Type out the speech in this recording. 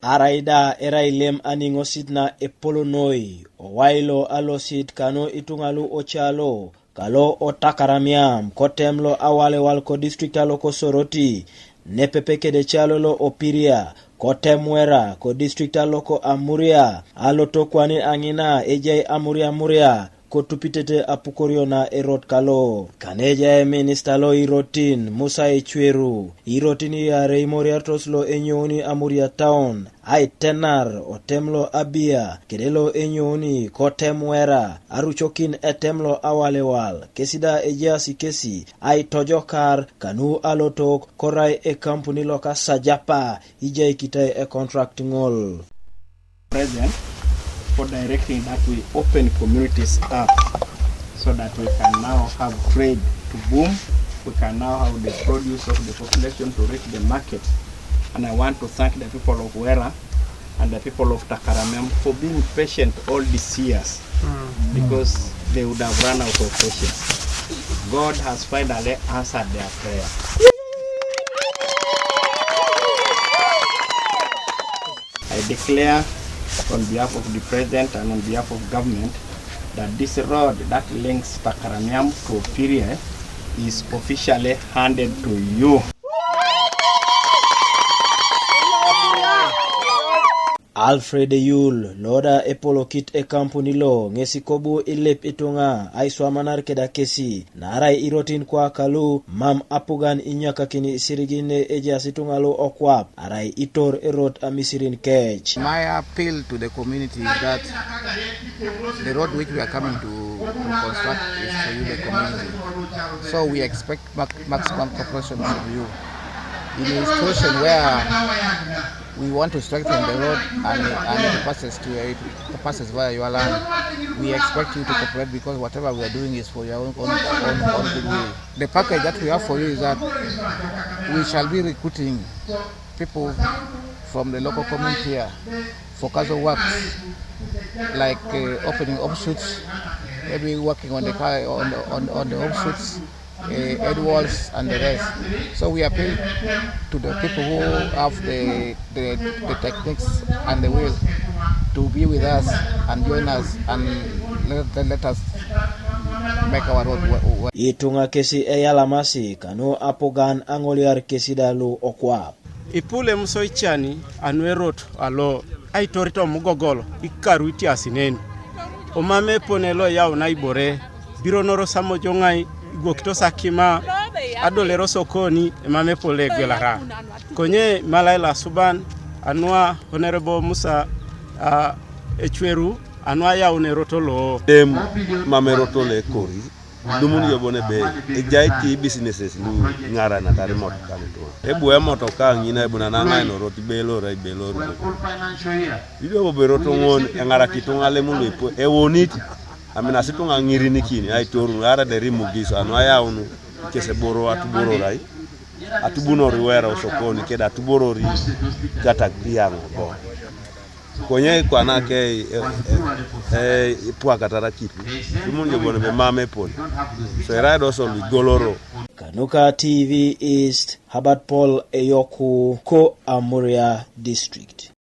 Araida erailem aningosit na epolonoi, owailo alosit kano itungalu ochalo, kalo otakaramiam, kotemlo awale walko districtalo ko Soroti, nepepeke de chalo lo Opiria, kotemwera ko districtalo ko Amuria, aloto kwani angina ejai Amuria, ko tupitete Akorio na Erot kalo. Kaneja Eminista lo Erotin, Musa Ecweru, Erotini ya Reimoriatos lo enyoni Amuria town, ai tenar otemlo abia, kedelo enyoni kotemwera, aruchokin etemlo awalewal, kesida ejasi kesi, ai tojokar, kanu alotok, korai e kampuni loka sajapa, ijai kitai e contracting all. President, for directing that we open communities up so that we can now have trade to boom. We can now have the produce of the population to reach the market. And I want to thank the people of Wera and the people of Takaramem for being patient all these years because they would have run out of patience. God has finally answered their prayer. I declare on behalf of the President and on behalf of government that this road that links Takaramiam to Opiria is officially handed to you. Alfred Yul, Loda Epolokit e kampuni lo, ngesikobu ilep itunga, aiswamanar keda kesi, narai Erotin kwa kalu, mam apugan inyaka kini isirigine eja situnga lo okwap, arai itor Erot amisirin kech. My appeal to the community is that the road which we are coming to construct is for you, the community. So we expect maximum cooperation from you. In a situation where we want to strengthen the road and it passes via your land, we expect you to cooperate because whatever we are doing is for your own goodwill. The package that we have for you is that we shall be recruiting people from the local community here for casual works like opening offshoots, maybe working on the offshoots, head walls and the rest. So we appeal to the people who have the techniques and the will to be with us and join us and let us make our road work. Itunga kesi eyalamasi kano apogan angoliar kesi dalu okwap. Ipule msoichani anuerot alo aitorito mugogolo ikaru iti asineni. Omame ponelo yao naibore biro noro samo jongai gokito sakima adolero sokoni emame pole gwelara. Konye malaila suban anua honorable Musa Ecweru anua ya unerotolo. Mame rotole kori. Dumuni yobone be ejaiti businesses lu ngara na tare moto kanto ebu e moto ka ngina ebu na nanga no roti belo rai belo video bo roto ngon ngara kitunga le mulu ipo e woniti amina situnga ngiri nikini ai toru ara de rimugiso anu aya unu kese boro atuboro rai atubuno riwera osokoni keda atuboro ri kata piano bo konye kwa nake ipua katara kipi dumuni yobone be mame pole so erado also goloro. Kanuka TV East, Habat Paul Eyoku, Ko Amuria District.